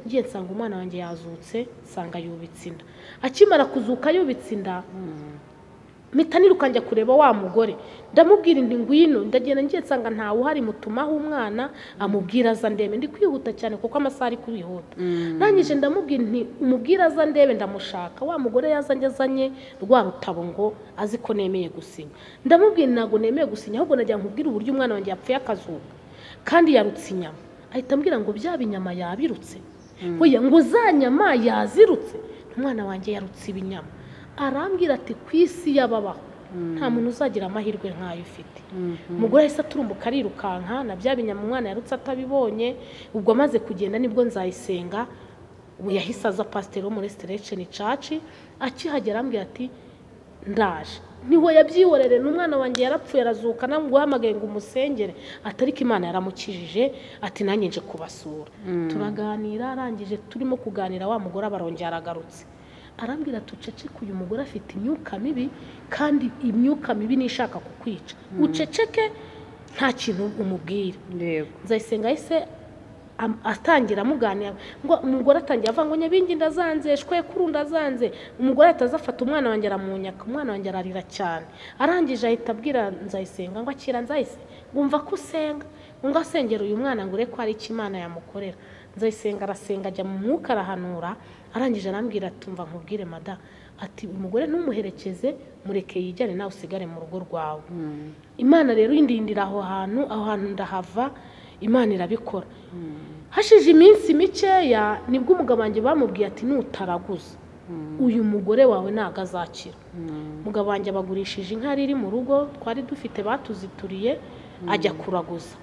Speaker 2: ngiye nsanga umwana wanjye yazutse, nsanga yubitse inda. Akimara kuzuka yubitse inda, mpita niruka njya kureba wa mugore, ndamubwira inti ngwino. Ndagenda ngiye nsanga ntawe uhari, mutumaho umwana amubwira aza ndebe. Ndi kwihuta cyane kuko amasaha ari kwihuta. Nangije ndamubwira nti umubwira aza ndebe, ndamushaka. Wa mugore yazanye azanye rwa rutabo ngo azi ko nemeye gusinya. Ndamubwira ntago nemeye gusinya, ahubwo najya nkubwira uburyo umwana wanjye yapfuye akazuka kandi yarutse inyama. Ahita ambwira ngo byaba inyama yabirutse, hoya ngo za nyama yazirutse. Umwana wanjye yarutse ibinyama. Arambwira ati ku isi yababaho nta muntu uzagira amahirwe nk'ayo ufite. Umugore ahise aturumbuka arirukanka, na bya binyama umwana yarutse atabibonye. Ubwo amaze kugenda nibwo Nzayisenga yahise aza, pasiteri wo muri Restoration Church. Akihagera ambwira ati ndaje. Niho yabyihorere, n'umwana wanjye yarapfuye arazuka, namuguhamagaye ngo umusengere. Atariko Imana yaramukijije, ati nanjye nje kubasura. Turaganira, arangije turimo kuganira wa mugore abarongera aragarutse. Arambwira tuceceke, uyu mugore afite imyuka mibi, kandi imyuka mibi nishaka kukwica. Uceceke nta kintu umubwira. Nzayisenga yise atangira muganira, ngo umugore atangira avuga ngo nyabingi ndazanze, shwe kurunda zanze. Umugore atazafata umwana wanjye aramunyaka, umwana wanjye ararira cyane. Arangije ahita abwira Nzayisenga ngo akira Nzayise, ngumva ko usenga, ngo asengera uyu mwana ngo ureke ari iki Imana yamukorera. Nzayisenga arasenga, ajya mu mwuka arahanura. Arangije arambwira tumva nkubwire mada, ati umugore ntumuherekeze, mureke yijyane nawe usigare mu rugo rwawe. Imana rero indindira aho hantu ndahava, Imana irabikora. Hashije iminsi mikeya nibwo umugabo wanjye bamubwiye ati nutaraguza uyu mugore wawe ntago azakira. Umugabo wanjye abagurishije inka iri mu rugo twari dufite batuzituriye, ajya kuraguza.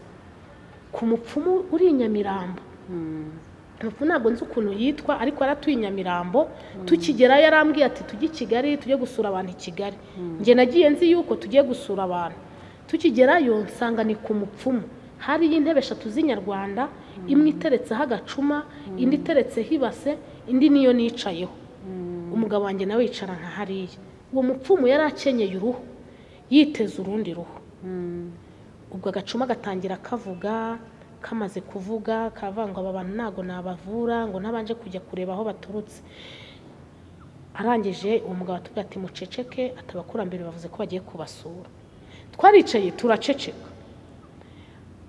Speaker 2: ku mupfumu uri Nyamirambo. Umupfumu ntabwo nzi ukuntu yitwa ariko yaratuye Nyamirambo. Tukigerayo yarambwiye ati tujye i Kigali tujye gusura abantu i Kigali. Nge nagiye nzi yuko tugiye gusura abantu. Tukigerayo nsanga ni ku mupfumu hari y'intebe 3 z'inyarwanda, imwe iteretseho agacuma, indi iteretseho ibase, indi niyo nicayeho. Umugabo wanjye nawe yicara nka hariya. Uwo mupfumu yari akenyeye uruhu yiteze urundi ruhu. Ubwo agacuma gatangira kavuga, kamaze kuvuga kavanga aba bantu nago nabavura ngo nabanje kujya kureba aho baturutse. Arangije uwo mugabo atubwira ati muceceke, atabakurambere bavuze ko bagiye kubasura. Twaricaye turaceceka.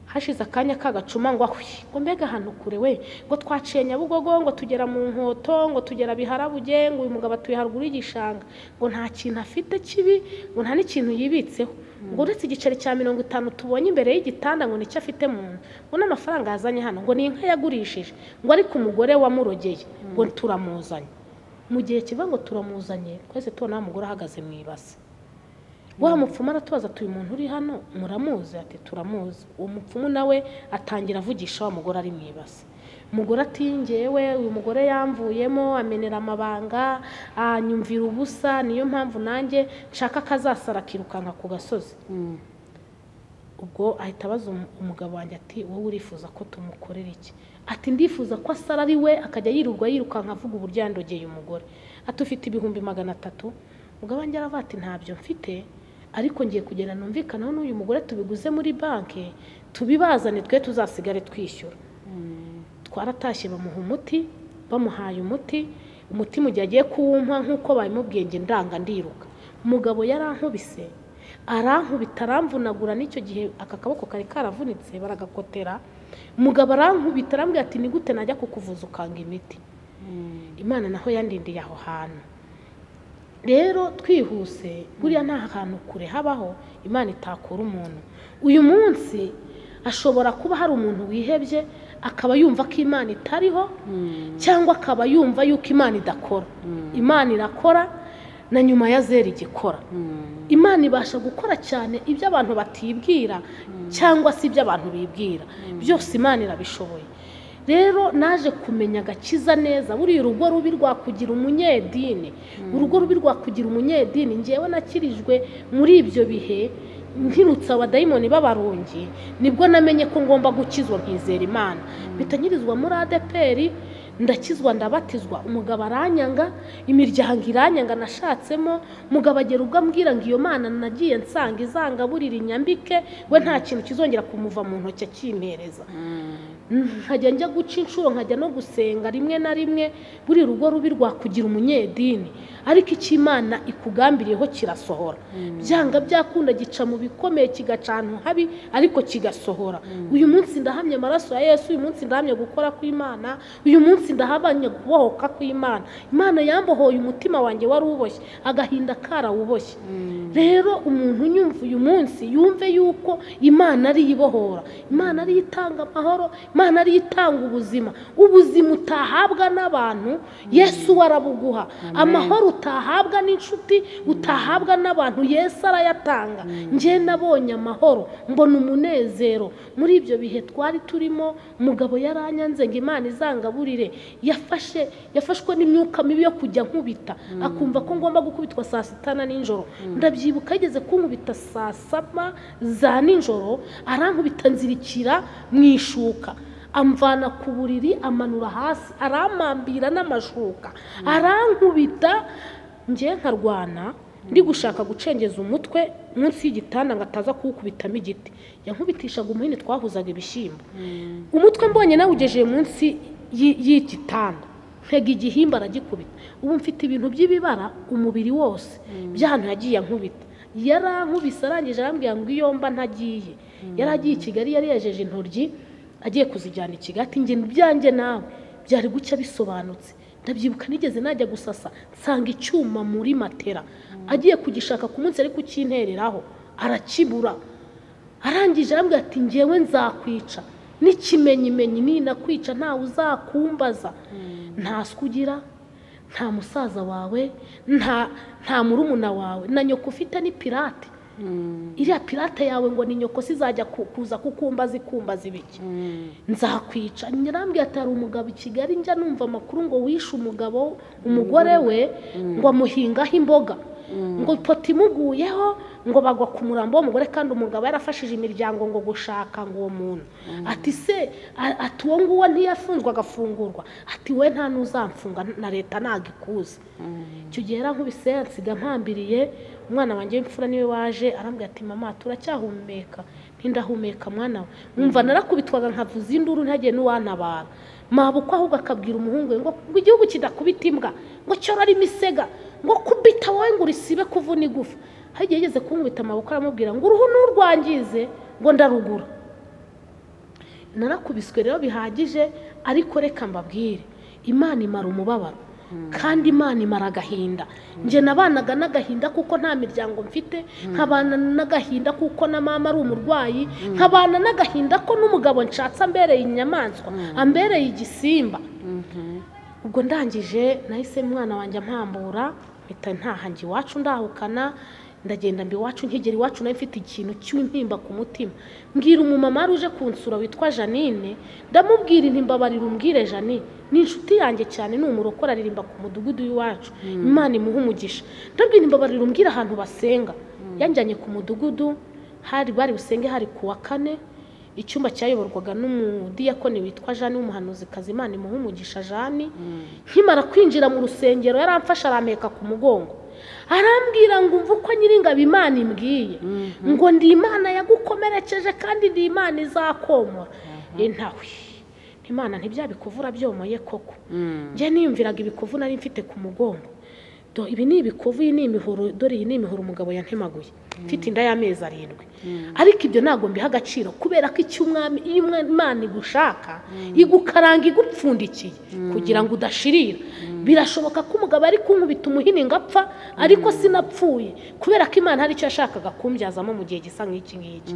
Speaker 2: Hashize akanya kagacuma ngo ahwi ngo mbega ahantu kure we ngo twaciye Nyabugogo ngo tugera mu Nkoto ngo tugera Biharabuge ngo uyu mugabo atuye haruguru y'igishanga ngo nta kintu afite kibi ngo nta n'ikintu yibitseho ngo uretse igiceri cya 50 tubonye imbere y'igitanda ngo nicyo afite mu nzu ngo n'amafaranga yazanye hano ngo ni inka yagurishije ngo ariko umugore wamurogeye ngo turamuzanye. Mu gihe kiva ngo turamuzanye twese tubona umugore ahagaze mu ibase. Wa mupfumu aratubaza ati uyu muntu uri hano muramuzi? Ati turamuzi. Uwo mupfumu nawe atangira avugisha wa mugore ari mu ibase. Umugore ati ngewe uyu mugore yamvuyemo amenera amabanga anyumvira ubusa, niyo mpamvu nanjye nshaka kazasara kirukanka ku gasozi. Ubwo ahita abaza umugabo wanjye ati wowe urifuza ko tumukorera iki? Ati ndifuza ko asara ari we akajya yirurwa yirukanka avuga uburyo yandogeye umugore. Ati ufite 300,000? Umugabo wanjye aravuga ati ntabyo mfite, ariko ngiye kugenda numvikana n'uyu mugore tubiguze muri banki tubibazane twe tuzasigare twishyura. Twaratashye bamuha umuti, bamuhaye umuti mu gihe agiye kuwumpa nk'uko babimubwiye nge ndanga ndiruka. Umugabo yarankubise arankubita aramvunagura, n'icyo gihe aka kaboko kari karavunitse baragakotera. Umugabo arankubita arambwira ati ni gute najya kukuvuza ukanga imiti? Imana naho yandindiye aho hantu. Rero twihuse buriya nta hantu kure habaho Imana itakura umuntu. Uyu munsi ashobora kuba hari umuntu wihebye akaba yumva ko Imana itariho, cyangwa akaba yumva yuko Imana idakora. Imana irakora na nyuma ya zeri igikora. Imana ibasha gukora cyane ibyo abantu batibwira cyangwa se ibyo abantu bibwira. Byose Imana irabishoboye. Rero naje kumenya gakiza neza. Buri urugo rubi rwakugira umunyedini, urugo rubi rwakugira umunyedini. Ngewe nakirijwe muri ibyo bihe nkirutsa abadayimoni b'abarungi, nibwo namenye ko ngomba gukizwa nkizera Imana. Bitanyirizwa muri ADPR, ndakizwa ndabatizwa. Umugabo aranyanga, imiryango iranyanga nashatsemo. Umugabo agera ubwo ambwira ngo iyo Mana nagiye nsanga izangaburira inyambike, we nta kintu kizongera kumuva mu ntoki akimpereza. Nkajya njya guca inshuro, nkajya no gusenga rimwe na rimwe. Buri rugo rubi rwakugira umunyedini, ariko icyo Imana ikugambiriyeho kirasohora. Byanga byakunda gica mu bikomeye kigaca ahantu habi, ariko kigasohora. Uyu munsi ndahamye amaraso ya Yesu, uyu munsi ndahamye gukora kw'Imana, uyu munsi ndahabanye kubohoka kw'Imana. Imana yambohoye umutima wanjye wari uboshye, agahinda karawuboshye. Rero umuntu unyumva uyu munsi yumve yuko Imana ari ibohora, Imana ari itanga amahoro, Imana ari itanga ubuzima. Ubuzima utahabwa n'abantu Yesu warabuguha. Amahoro utahabwa n'inshuti, utahabwa n'abantu Yesu arayatanga. Nje nabonye amahoro, mbona umunezero muri ibyo bihe twari turimo. Umugabo yaranyanze ngo Imana izangaburire, yafashwe n'imyuka mibi yo kujya nkubita, akumva ko ngomba gukubitwa saa 6 nijoro. Ndabyibuka yageze kunkubita saa 7 za nijoro, arankubita nzirikira mu ishuka, amvana ku buriri amanura hasi, aramambira n'amashuka, arankubita. Ngiye nkarwana ndi gushaka gucengeza umutwe munsi y'igitanda ngo ataza kuwukubitamo igiti. Yankubitishaga umuhini twahuzaga ibishyimbo. Umutwe mbonye nawe ugejeje munsi y'igitanda, mpega igihimba aragikubita. Ubu mfite ibintu by'ibibara umubiri wose by'ahantu yagiye ankubita. Yarankubise arangije arambwira ngo iyo mba ntagiye. Yaragiye i Kigali, yari yajeje intoryi agiye kuzijyana i Kigali. Nge byanjye nawe byari gucya bisobanutse. Ndabyibuka nigeze najya gusasa nsanga icyuma muri matera, agiye kugishaka ku munsi ari kukintereraho arakibura. Arangije arambwira ati ngewe nzakwica, n'ikimenyimenyi ninakwica ntawe uzakumbaza. Nta skugira, nta musaza wawe, nta murumuna wawe, na nyoko ufite ni pirate. iriya pirate yawe ngo ni nyoko sizajya kuza kukumbaza ibiki nzakwica. Nyirambwiye ati hari umugabo i Kigali njya numva amakuru ngo wishe umugore we ngo amuhingaho imboga ngo ipoti imuguyeho ngo bagwa ku murambo w'umugore kandi umugabo yarafashije imiryango ngo gushaka ngo uwo muntu ati se ati uwo nguwo ntiyafunzwe agafungurwa ati we nta n'uzamfunga na leta ntago ikuze. Icyo gihe yarankubise nsiga mpambiriye umwana wanjye w'imfura niwe waje arambwira ati mama turacyahumeka. Ntindahumeka mwana we numva narakubitwaga nkavuza induru ntagiye n'uwantabara mabukwa ahubwo akabwira umuhungu we ngo igihugu kidakubita imbwa ngo cyorora imisega ngo kubita wowe ngo urisibe kuvuna igufa. Hagiye yigeze kunkubita amaboko aramubwira ngo uruhu n'urwangize ngo ndarugura. Narakubiswe rero bihagije ariko reka mbabwire Imana imara umubabaro kandi Imana imara agahinda. Nje nabanaga n'agahinda kuko nta miryango mfite, nkabana n'agahinda kuko na mama ari umurwayi, nkabana n'agahinda ko n'umugabo nshatse ambereye inyamaswa ambereye igisimba. Ubwo ndangije nahise mwana wanjye ampambura mpita ntahanjye iwacu ndahukana ndagenda mbi iwacu nkigera iwacu nayo mfite ikintu cy'impimba ku mutima. Mbwira umumama wari uje kunsura witwa Janine ndamubwira inti mbabarira umbwire Janine ni inshuti yanjye cyane ni umurokora aririmba ku mudugudu w'iwacu Imana imuha umugisha. Ndabwira inti mbabarira umbwira ahantu basenga. Yanjyanye ku mudugudu bari busenge hari ku wa kane. Icyumba cyayoborwaga n'umudiyakoni witwa Jani w'umuhanuzi kazi Imana imuha umugisha Jani. Nkimara kwinjira mu rusengero yaramfasha arampeka ku mugongo arambwira ngo umva uko Nyiringabo Imana imbwiye ngo ndi Imana yagukomerekeje kandi ndi Imana izakomora. Ntawe Imana ntibyabikuvura byomoye koko. Nje niyumviraga ibikovu nari mfite ku mugongo. Ibi ni ibikovu iyi ni imihoro dore iyi ni imihoro umugabo yantemaguye mfite inda y'amezi 7. Ariko ibyo ntago mbiha agaciro kubera ko icy'umwami iyo Imana igushaka igukaranga igupfundikiye kugira ngo udashirira. Birashoboka ko umugabo ari kunkubita umuhini ngapfa ariko sinapfuye kubera ko Imana hari icyo yashakaga kumbyazamo mu gihe gisa nk'iki ngiki.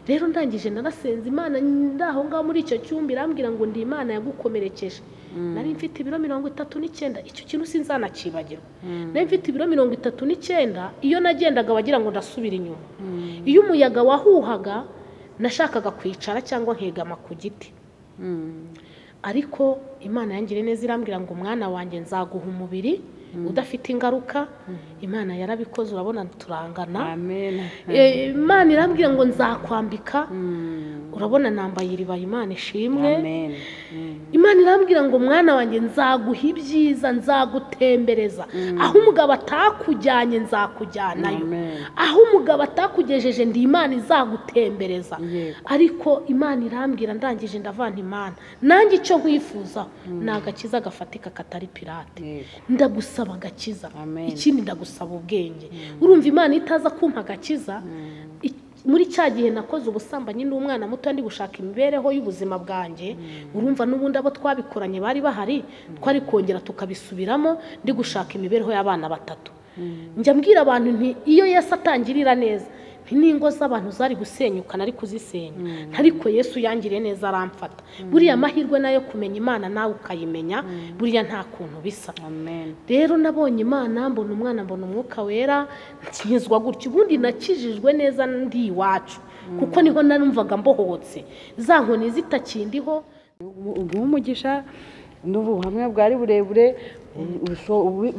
Speaker 2: Rero ndangije narasenze Imana ndaho ngaho muri icyo cyumba irambwira ngo ndi Imana yagukomerekeje. Nari mfite ibiro 39 icyo kintu sinzanakibagirwa. Nari mfite ibiro 39 iyo nagendaga wagira ngo ndasubira inyuma. Iyo umuyaga wahuhaga nashakaga kwicara cyangwa nkegama ku giti. Ariko Imana yangire neza irambwira ngo mwana wanjye nzaguha umubiri udafite ingaruka. Imana yarabikoze urabona turangana. Amen. Imana irambwira ngo nzakwambika urabona nambaye iriba Imana ishimwe. Amen. Imana irambwira ngo mwana wanjye nzaguha ibyiza nzagutembereza aho umugabo atakujyanye nzakujyanayo aho umugabo atakugejeje ndi Imana izagutembereza. Ariko Imana irambwira ndangije ndavana Imana nanjye icyo nkwifuza nagakiza gafatika katari pirate. Ndagusaba agakiza ikindi ndagusaba ubwenge. Urumva Imana itaza kumpa agakiza muri cya gihe nakoze ubusambanyi n'umwana muto ndi gushaka imibereho y'ubuzima bwanjye. Urumva n'ubundi abo twabikoranye bari bahari twari kongera tukabisubiramo ndi gushaka imibereho y'abana 3. Njya mbwira abantu nti iyo Yesu atangirira neza n'ingo z'abantu zari gusenyuka nari kuzisenya ariko Yesu yangiriye neza aramfata. Buriya amahirwe nayo kumenya Imana nawe ukayimenya buriya nta kuntu bisa. Amen. Rero nabonye Imana mbona umwana mbona umwuka wera nkizwa gutyo ubundi nakijijwe neza ndi iwacu kuko niho narumvaga mbohotse za nkoni zitakindiho.
Speaker 1: Umugisha n'ubu hamwe bwari burebure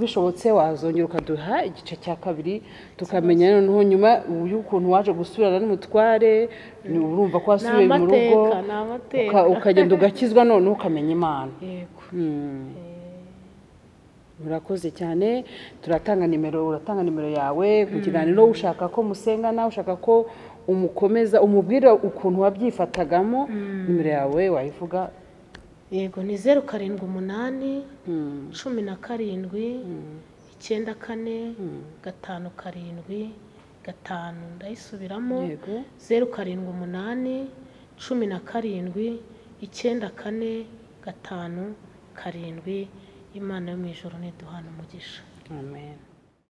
Speaker 1: bishobotse wazongera ukaduha igice cya kabiri tukamenya noneho nyuma y'ukuntu waje gusubirana n'umutware urumva ko wasubiye mu rugo ukagenda ugakizwa noneho ukamenya Imana. Murakoze cyane. Uratanga nimero yawe ku kiganiro ushaka ko musengana ushaka ko umukomeza umubwira ukuntu wabyifatagamo. Nimero yawe wayivuga?
Speaker 2: Yego ni 078 17 94 57 5 ndayisubiramo 078 17 94 5 7. Imana yo mu ijuru niduhana umugisha.
Speaker 1: Amen.